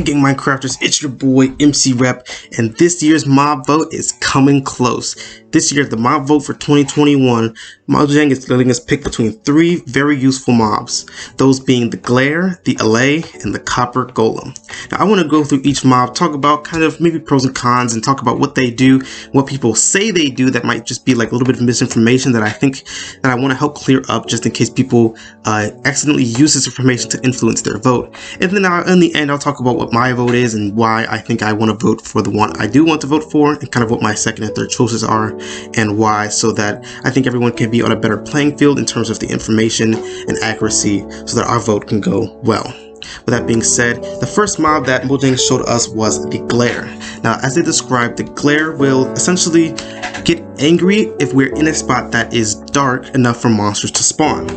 Gang Minecrafters, it's your boy MC Rep, and this year's mob vote is coming close. This year, the mob vote for 2021, Mojang is letting us pick between 3 very useful mobs, those being the Glare, the alot, and the Copper Golem. Now, I want to go through each mob, talk about kind of maybe pros and cons, and talk about what they do, what people say they do that might just be like a little bit of misinformation that I think that I want to help clear up just in case people accidentally use this information to influence their vote. And then in the end, I'll talk about what my vote is and why I think I want to vote for the one I do want to vote for, and kind of what my second and third choices are and why, so that I think everyone can be on a better playing field in terms of the information and accuracy, so that our vote can go well. With that being said, the first mob that Mojang showed us was the Glare. Now, as they described, the Glare will essentially get angry if we're in a spot that is dark enough for monsters to spawn.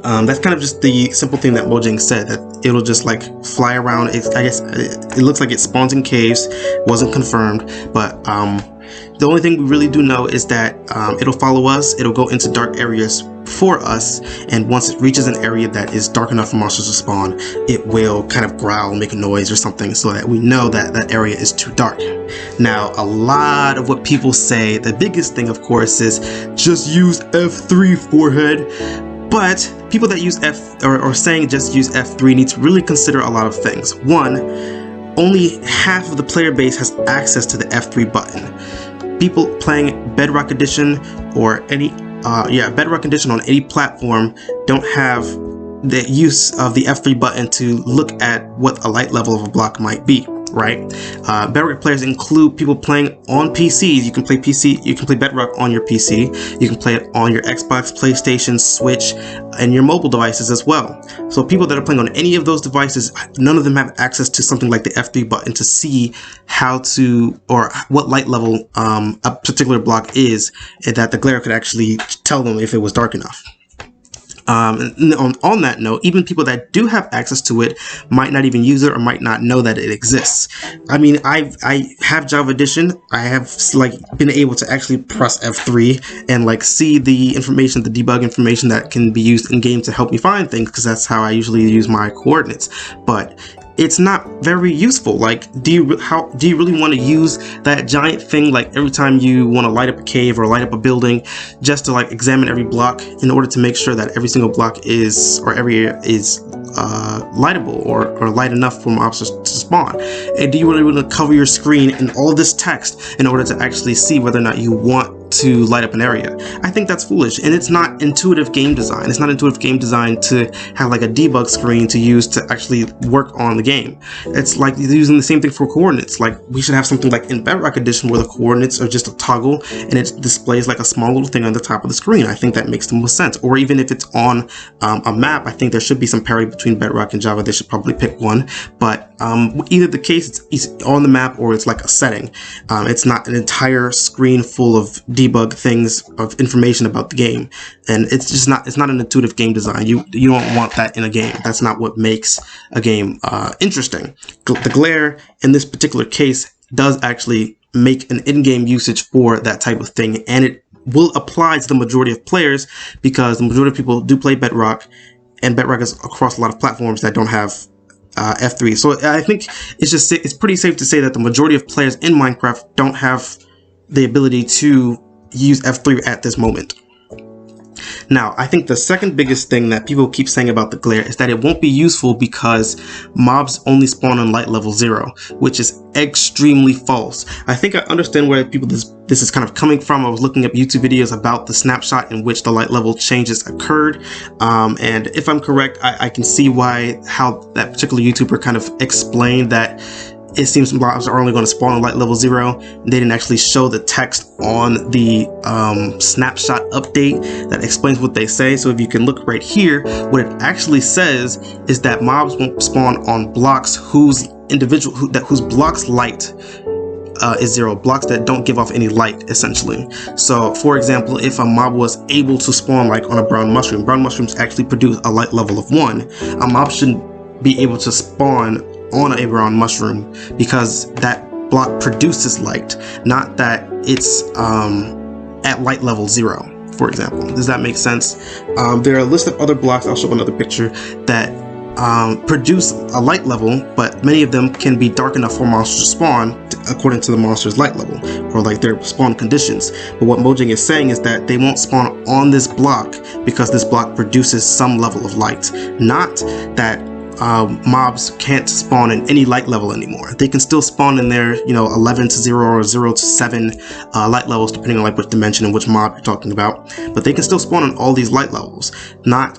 That's kind of just the simple thing that Mojang said, that it'll just like fly around. I guess it looks like it spawns in caves. Wasn't confirmed, but the only thing we really do know is that it'll follow us, it'll go into dark areas for us, and once it reaches an area that is dark enough for monsters to spawn, it will kind of growl, make a noise or something, so that we know that that area is too dark. Now, a lot of what people say, the biggest thing of course is just use F3 forehead. But people that use or saying just use F3 need to really consider a lot of things. One, only half of the player base has access to the F3 button. People playing Bedrock Edition or any Bedrock Edition on any platform don't have the use of the F3 button to look at what a light level of a block might be, right? Bedrock players include people playing on PCs. You can play Bedrock on your PC. You can play it on your Xbox, PlayStation, Switch, and your mobile devices as well. So people that are playing on any of those devices, none of them have access to something like the F3 button to see how to, or what light level a particular block is, and that the Glare could actually tell them if it was dark enough. And on that note, even people that do have access to it might not even use it or might not know that it exists. I mean, I have Java Edition. I have like been able to actually press F3 and like see the information, the debug information that can be used in game to help me find things, because that's how I usually use my coordinates. But it's not very useful. Like, do you really want to use that giant thing like every time you want to light up a cave or light up a building, just to like examine every block in order to make sure that every single block is, or area is lightable or light enough for mobs to spawn? And do you really want to cover your screen in all of this text in order to actually see whether or not you want to light up an area? I think that's foolish, and it's not intuitive game design. It's not intuitive game design to have like a debug screen to use to actually work on the game. It's like using the same thing for coordinates. Like, we should have something like in Bedrock Edition where the coordinates are just a toggle and it displays like a small little thing on the top of the screen. I think that makes the most sense. Or even if it's on a map, I think there should be some parity between Bedrock and Java. They should probably pick one, but either the case, it's on the map or it's like a setting. It's not an entire screen full of debug things of information about the game, and it's just not, it's not an intuitive game design. You don't want that in a game. That's not what makes a game interesting. The Glare in this particular case does actually make an in-game usage for that type of thing, and it will apply to the majority of players, because the majority of people do play Bedrock, and Bedrock is across a lot of platforms that don't have F3. So I think it's pretty safe to say that the majority of players in Minecraft don't have the ability to use F3 at this moment. Now, I think the second biggest thing that people keep saying about the Glare is that it won't be useful because mobs only spawn on light level 0, which is extremely false. I think I understand where this is kind of coming from. I was looking up YouTube videos about the snapshot in which the light level changes occurred, and if I'm correct, I can see how that particular YouTuber kind of explained that it seems mobs are only going to spawn on light level 0. They didn't actually show the text on the snapshot update that explains what they say. So if you can look right here, what it actually says is that mobs won't spawn on blocks whose blocks light is 0, blocks that don't give off any light, essentially. So for example, if a mob was able to spawn like on a brown mushrooms actually produce a light level of 1, a mob shouldn't be able to spawn on a brown mushroom, because that block produces light, not that it's at light level 0, for example. Does that make sense? There are a list of other blocks, I'll show another picture, that produce a light level, but many of them can be dark enough for monsters to spawn according to the monster's light level, or like their spawn conditions. But what Mojang is saying is that they won't spawn on this block because this block produces some level of light, not that mobs can't spawn in any light level anymore. They can still spawn in their 11 to 0 or 0 to 7 light levels, depending on like which dimension and which mob you're talking about, but they can still spawn on all these light levels, not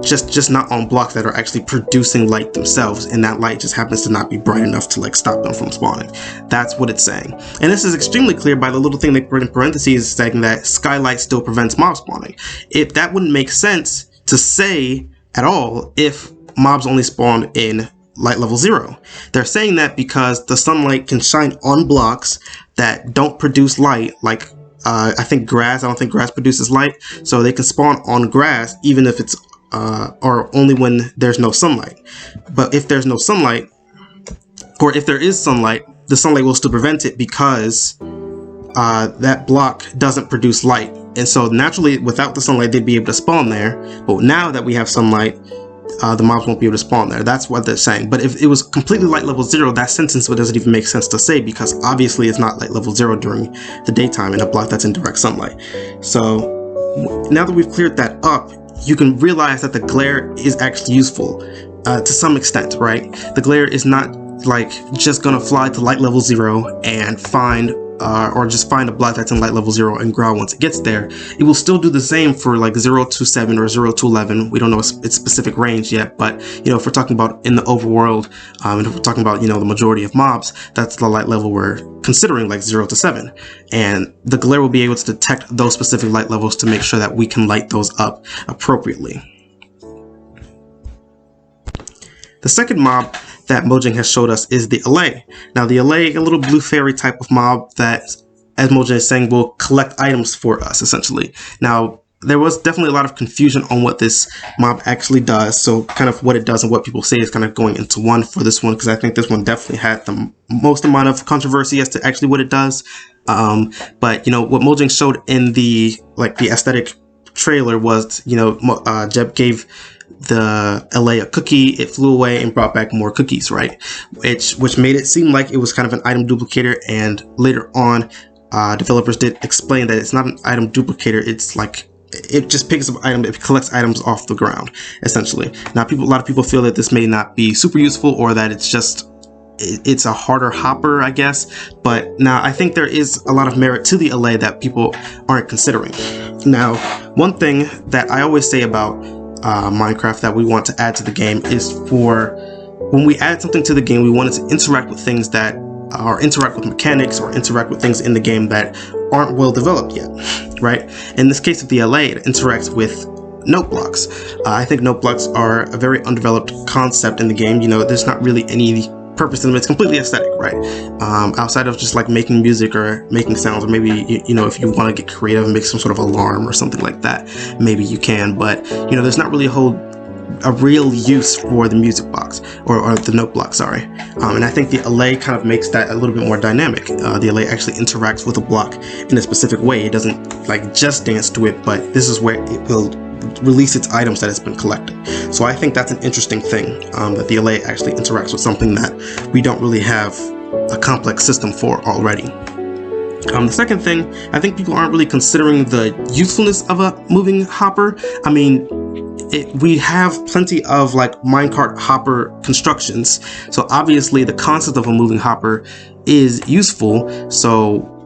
just not on blocks that are actually producing light themselves, and that light just happens to not be bright enough to like stop them from spawning. That's what it's saying, and this is extremely clear by the little thing they put in parentheses saying that skylight still prevents mob spawning. If that wouldn't make sense to say at all if mobs only spawn in light level 0. They're saying that because the sunlight can shine on blocks that don't produce light, like I think grass. I don't think grass produces light, so they can spawn on grass even if it's or only when there's no sunlight. But if there's no sunlight, or if there is sunlight, the sunlight will still prevent it because that block doesn't produce light. And so naturally, without the sunlight, they'd be able to spawn there. But now that we have sunlight, the mobs won't be able to spawn there. That's what they're saying. But if it was completely light level 0, that sentence doesn't even make sense to say, because obviously it's not light level 0 during the daytime in a block that's in direct sunlight. So now that we've cleared that up, you can realize that the glare is actually useful to some extent, right? The glare is not like just gonna fly to light level 0 and find or just find a block that's in light level 0 and growl once it gets there. It will still do the same for like 0 to 7 or 0 to 11. We don't know its specific range yet, but if we're talking about in the overworld, and if we're talking about the majority of mobs, that's the light level we're considering, like 0 to 7. And the glare will be able to detect those specific light levels to make sure that we can light those up appropriately. The second mob that Mojang has showed us is the alot. Now the alot, a little blue fairy type of mob that, as Mojang is saying, will collect items for us, essentially. Now there was definitely a lot of confusion on what this mob actually does, so kind of what it does and what people say is kind of going into one for this one, because I think this one definitely had the most amount of controversy as to actually what it does. But what Mojang showed in the aesthetic trailer was, Jeb gave the alot a cookie, it flew away and brought back more cookies, right? Which made it seem like it was kind of an item duplicator, and later on developers did explain that it's not an item duplicator, it's like it just picks up items, it collects items off the ground, essentially. Now a lot of people feel that this may not be super useful, or that it's a harder hopper, I guess, but now I think there is a lot of merit to the alot that people aren't considering. Now, one thing that I always say about Minecraft that we want to add to the game is, for when we add something to the game, we want it to interact with things that or interact with mechanics or interact with things in the game that aren't well developed yet, right? In this case of the alot, it interacts with note blocks. I think note blocks are a very undeveloped concept in the game. There's not really any purpose to them. It's completely aesthetic, right? Outside of just like making music or making sounds, or maybe if you want to get creative and make some sort of alarm or something like that, maybe you can, but there's not really a real use for the music box or the note block, sorry. And I think the alot kind of makes that a little bit more dynamic. The alot actually interacts with a block in a specific way. It doesn't like just dance to it, but this is where it will release its items that it's been collecting. So I think that's an interesting thing, that the alot actually interacts with something that we don't really have a complex system for already. The second thing, I think people aren't really considering the usefulness of a moving hopper. I mean, we have plenty of like minecart hopper constructions, so obviously the concept of a moving hopper is useful. So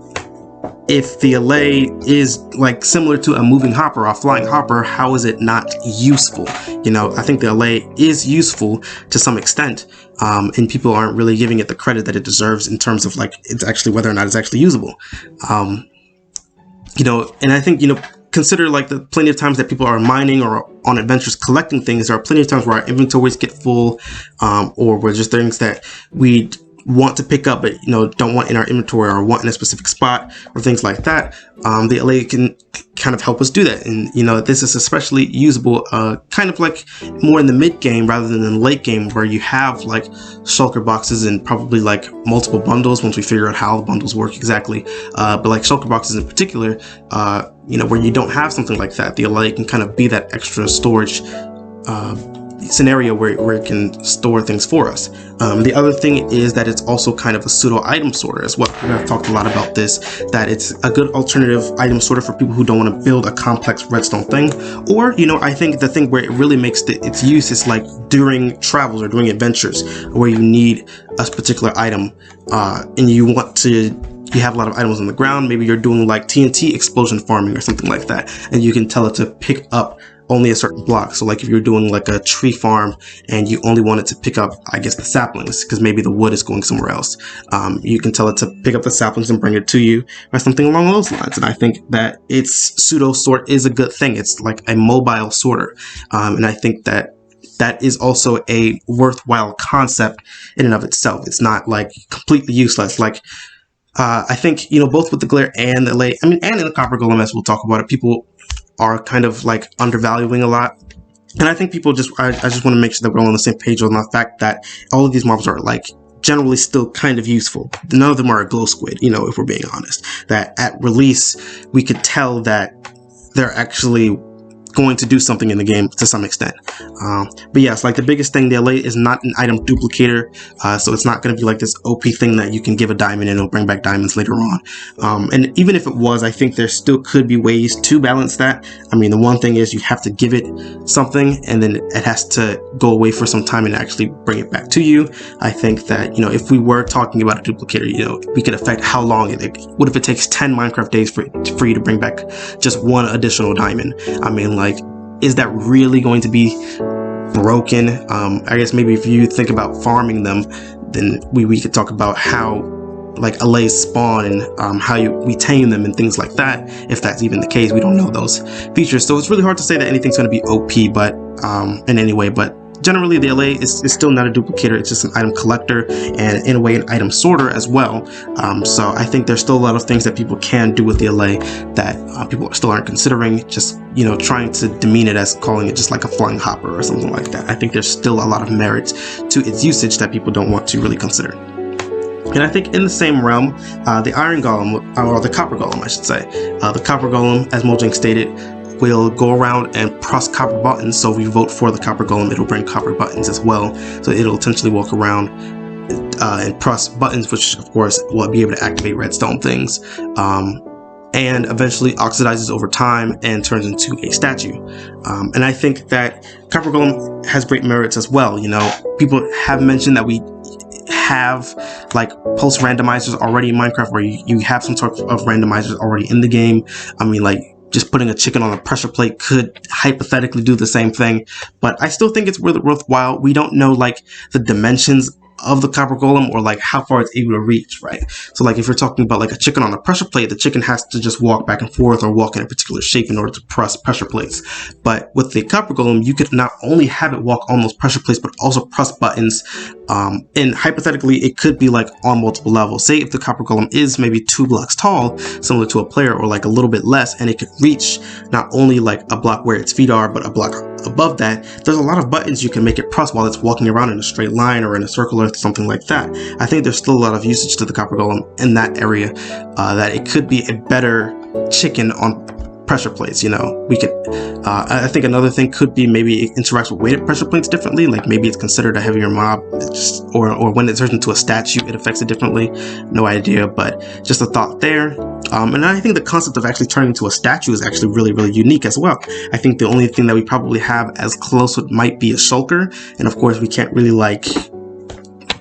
if the alot is like similar to a moving hopper or a flying hopper, how is it not useful? I think the alot is useful to some extent, and people aren't really giving it the credit that it deserves in terms of like it's actually whether or not it's actually usable. And I think consider like the plenty of times that people are mining or on adventures collecting things. There are plenty of times where our inventories get full, or where just things that we want to pick up but don't want in our inventory or want in a specific spot or things like that, the LA can kind of help us do that. And this is especially usable kind of like more in the mid game rather than in the late game, where you have like shulker boxes and probably like multiple bundles once we figure out how the bundles work exactly, but like shulker boxes in particular, where you don't have something like that, the LA can kind of be that extra storage scenario where it can store things for us. The other thing is that it's also kind of a pseudo item sorter as well. I've talked a lot about this, that it's a good alternative item sorter for people who don't want to build a complex redstone thing. Or I think the thing where it really makes its use is like during travels or during adventures where you need a particular item and you have a lot of items on the ground. Maybe you're doing like TNT explosion farming or something like that, and you can tell it to pick up only a certain block. So like if you're doing like a tree farm and you only want it to pick up, I guess, the saplings, because maybe the wood is going somewhere else, you can tell it to pick up the saplings and bring it to you or something along those lines. And I think that its pseudo sort is a good thing. It's like a mobile sorter, and I think that is also a worthwhile concept in and of itself. It's not like completely useless. Like I think both with the glare and the LA, and in the copper golem, as we'll talk about it, people are kind of like undervaluing a lot. And I think people I just want to make sure that we're all on the same page on the fact that all of these mobs are like generally still kind of useful. None of them are a glow squid, if we're being honest. That at release, we could tell that they're actually going to do something in the game to some extent. But yes, like the biggest thing, the LA is not an item duplicator, so it's not going to be like this OP thing that you can give a diamond and it'll bring back diamonds later on. And even if it was, I think there still could be ways to balance that. The one thing is you have to give it something and then it has to go away for some time and actually bring it back to you. I think that, if we were talking about a duplicator, we could affect how long what if it takes 10 Minecraft days for you to bring back just one additional diamond? Like, is that really going to be broken? I guess maybe if you think about farming them, then we could talk about how like LAs spawn and how we tame them and things like that. If that's even the case, we don't know those features, so it's really hard to say that anything's going to be OP, but in any way. But generally, the LA is still not a duplicator. It's just an item collector and, in a way, an item sorter as well. So I think there's still a lot of things that people can do with the LA that people still aren't considering, just trying to demean it as calling it just like a flying hopper or something like that. I think there's still a lot of merit to its usage that people don't want to really consider. And I think in the same realm, the iron golem, or the copper golem, I should say, the copper golem, as Mojang stated, will go around and press copper buttons. So if we vote for the copper golem, it'll bring copper buttons as well. So it'll essentially walk around and press buttons, which of course will be able to activate redstone things, and eventually oxidizes over time and turns into a statue. And I think that copper golem has great merits as well. People have mentioned that we have like pulse randomizers already in Minecraft, where you have some sort of randomizers already in the game. Like just putting a chicken on a pressure plate could hypothetically do the same thing, but I still think it's worthwhile. We don't know like the dimensions of the copper golem or like how far it's able to reach, right? So like if you're talking about like a chicken on a pressure plate, the chicken has to just walk back and forth or walk in a particular shape in order to press pressure plates. But with the copper golem, you could not only have it walk on those pressure plates, but also press buttons. And hypothetically, it could be like on multiple levels. Say if the copper golem is maybe 2 blocks tall, similar to a player, or like a little bit less, and it could reach not only like a block where its feet are, but a block above that, there's a lot of buttons you can make it press while it's walking around in a straight line or in a circle or something like that. I think there's still a lot of usage to the copper golem in that area, that it could be a better chicken on pressure plates. We could I think another thing could be maybe it interacts with weighted pressure plates differently. Like maybe it's considered a heavier mob, or when it turns into a statue, it affects it differently. No idea, but just a thought there. And I think the concept of actually turning into a statue is actually really, really unique as well. I think the only thing that we probably have as close would might be a shulker, and of course we can't really like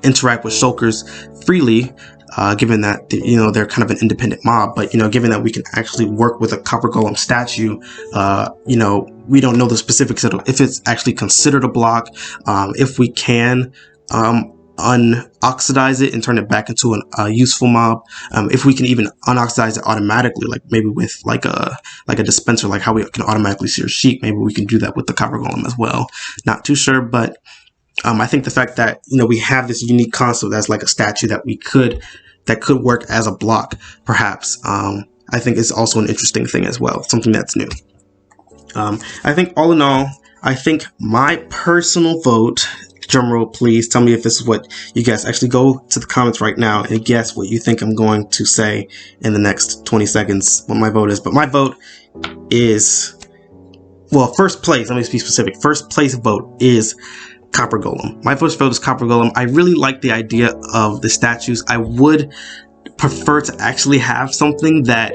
interact with shulkers freely, given that they're kind of an independent mob. But given that we can actually work with a copper golem statue, we don't know the specifics of if it's actually considered a block, if we can unoxidize it and turn it back into a useful mob, if we can even unoxidize it automatically, like maybe with like a dispenser, like how we can automatically sear sheep. Maybe we can do that with the copper golem as well. Not too sure, but I think the fact that, you know, we have this unique concept as like a statue that could work as a block, perhaps, I think is also an interesting thing as well, something that's new. I think all in all, I think my personal vote, drumroll please, tell me if this is what you guys actually go to the comments right now and guess what you think I'm going to say in the next 20 seconds, what my vote is. But my vote is, well, first place, let me be specific. First place vote is Copper Golem. My first vote is Copper Golem. I really like the idea of the statues. I would prefer to actually have something that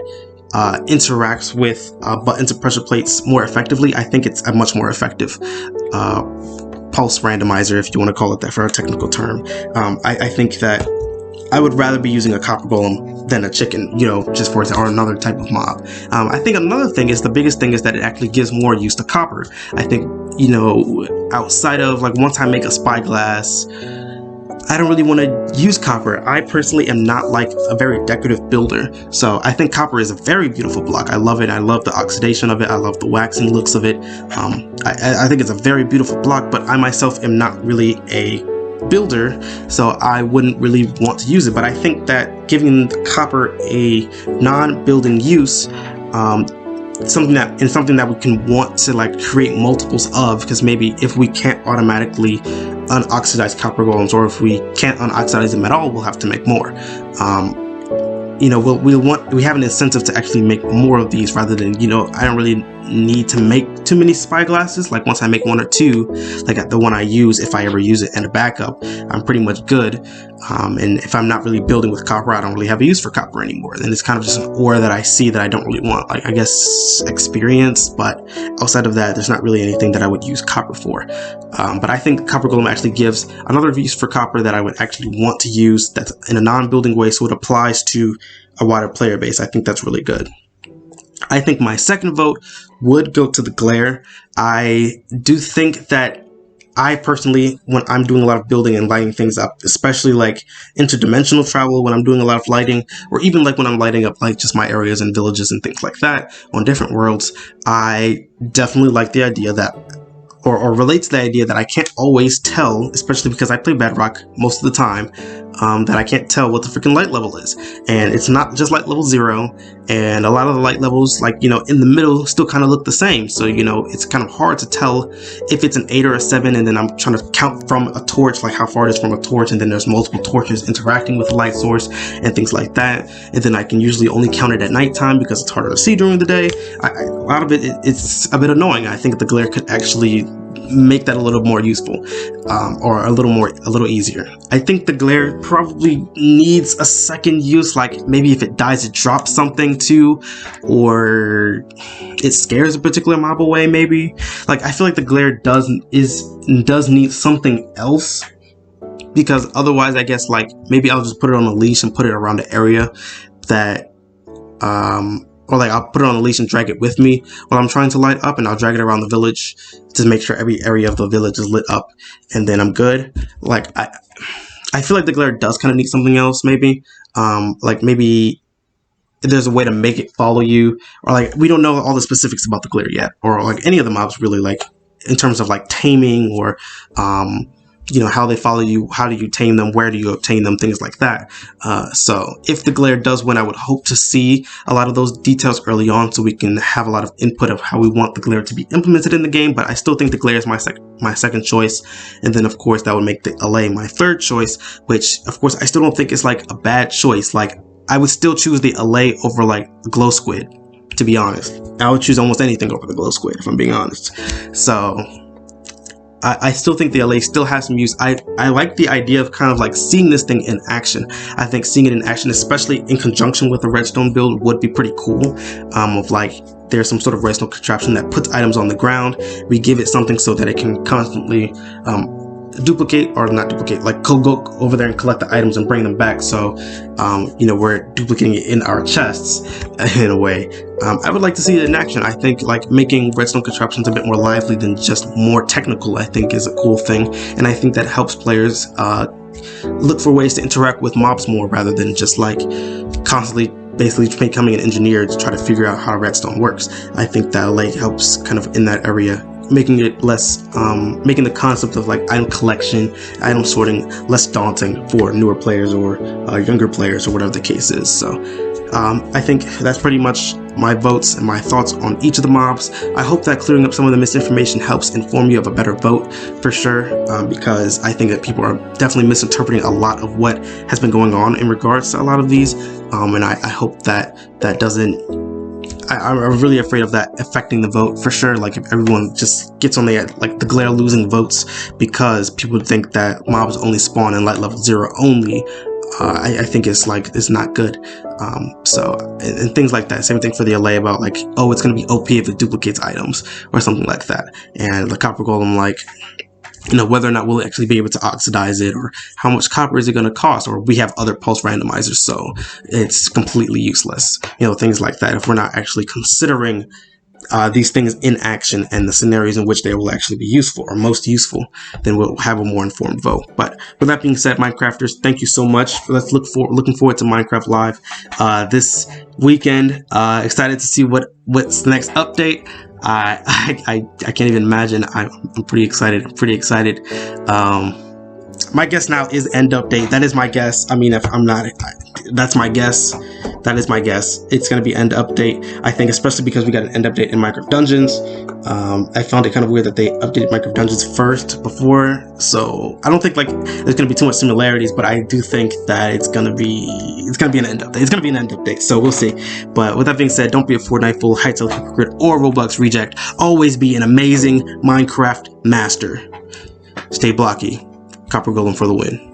interacts with buttons and pressure plates more effectively. I think it's a much more effective pulse randomizer, if you want to call it that for a technical term. I think that I would rather be using a copper golem than a chicken, you know, just for example, or another type of mob. I think another thing is, the biggest thing is that it actually gives more use to copper. I think, you know, outside of like once I make a spyglass, I don't really want to use copper. I personally am not like a very decorative builder, so I think copper is a very beautiful block. I love it. I love the oxidation of it. I love the waxing looks of it. I think it's a very beautiful block, but I myself am not really a builder, so I wouldn't really want to use it. But I think that giving the copper a non-building use, something that we can want to like create multiples of, because maybe if we can't automatically unoxidized copper golems, or if we can't unoxidize them at all, we'll have to make more. You know, we have an incentive to actually make more of these, rather than, you know, I don't really need to make too many spyglasses. Like once I make one or two, like the one I use, if I ever use it, and a backup, I'm pretty much good. And if I'm not really building with copper, I don't really have a use for copper anymore. Then it's kind of just an ore that I see that I don't really want. Like, I guess experience, but outside of that, there's not really anything that I would use copper for. But I think Copper Golem actually gives another use for copper that I would actually want to use, that's in a non-building way, so it applies to a wider player base. I think that's really good. I think my second vote would go to the glare. I do think that I personally, when I'm doing a lot of building and lighting things up, especially like interdimensional travel, when I'm doing a lot of lighting, or even like when I'm lighting up like just my areas and villages and things like that on different worlds, I definitely like the idea that, or relates to the idea that I can't always tell, especially because I play Bedrock most of the time, that I can't tell what the freaking light level is. And it's not just light level 0, and a lot of the light levels, like, you know, in the middle still kind of look the same. So, you know, it's kind of hard to tell if it's an 8 or a 7, and then I'm trying to count from a torch, like how far it is from a torch, and then there's multiple torches interacting with the light source and things like that. And then I can usually only count it at nighttime because it's harder to see during the day. A lot of it's a bit annoying. I think the glare could actually make that a little more useful, or a little easier. I think the glare probably needs a second use, like maybe if it dies, it drops something too, or it scares a particular mob away. Maybe, like, I feel like the glare does need something else, because otherwise, I guess, like, maybe I'll just put it on a leash and put it around the area that or like I'll put it on a leash and drag it with me while I'm trying to light up, and I'll drag it around the village to make sure every area of the village is lit up, and then I'm good. Like, I feel like the glare does kind of need something else, maybe. Like maybe there's a way to make it follow you, or like, we don't know all the specifics about the glare yet, or like any of the mobs really, like in terms of like taming, or you know, how they follow you, how do you tame them, where do you obtain them, things like that. So if the glare does win, I would hope to see a lot of those details early on, so we can have a lot of input of how we want the glare to be implemented in the game. But I still think the glare is my second choice, and then of course that would make the allay my third choice, which of course I still don't think is like a bad choice. Like, I would still choose the allay over like the glow squid, to be honest. I would choose almost anything over the glow squid, if I'm being honest. So I still think the LA still has some use. I like the idea of kind of like seeing this thing in action. I think seeing it in action, especially in conjunction with the redstone build, would be pretty cool. Of like, there's some sort of redstone contraption that puts items on the ground. We give it something so that it can constantly duplicate, or not duplicate, like go over there and collect the items and bring them back. So you know, we're duplicating it in our chests in a way. I would like to see it in action. I think like making redstone contraptions a bit more lively than just more technical, I think is a cool thing, and I think that helps players look for ways to interact with mobs more, rather than just like constantly basically becoming an engineer to try to figure out how redstone works. I think that like helps kind of in that area making it less, making the concept of like item collection, item sorting less daunting for newer players or younger players or whatever the case is. So I think that's pretty much my votes and my thoughts on each of the mobs. I hope that clearing up some of the misinformation helps inform you of a better vote for sure, because I think that people are definitely misinterpreting a lot of what has been going on in regards to a lot of these, and I hope that doesn't. I'm really afraid of that affecting the vote for sure. Like if everyone just gets on the glare losing votes because people think that mobs only spawn in light level 0 only. I think it's not good. And things like that. Same thing for the LA about like, oh, it's gonna be OP if it duplicates items or something like that. And the copper golem, like, you know, whether or not we'll actually be able to oxidize it, or how much copper is it going to cost, or we have other pulse randomizers, so it's completely useless. You know, things like that. If we're not actually considering these things in action and the scenarios in which they will actually be useful or most useful, then we'll have a more informed vote. But with that being said, Minecrafters, thank you so much. Looking forward to Minecraft Live this weekend. Excited to see what's the next update. I can't even imagine. I'm pretty excited. My guess now is end update. That is my guess. I mean, if I'm not, that's my guess. That is my guess. It's going to be end update. I think, especially because we got an end update in Minecraft Dungeons. I found it kind of weird that they updated Minecraft Dungeons first before. So I don't think like there's going to be too much similarities, but I do think that it's going to be an end update. It's going to be an end update. So we'll see. But with that being said, don't be a Fortnite fool, Hytale hypocrite, or Roblox reject. Always be an amazing Minecraft master. Stay blocky. Copper Golem for the win.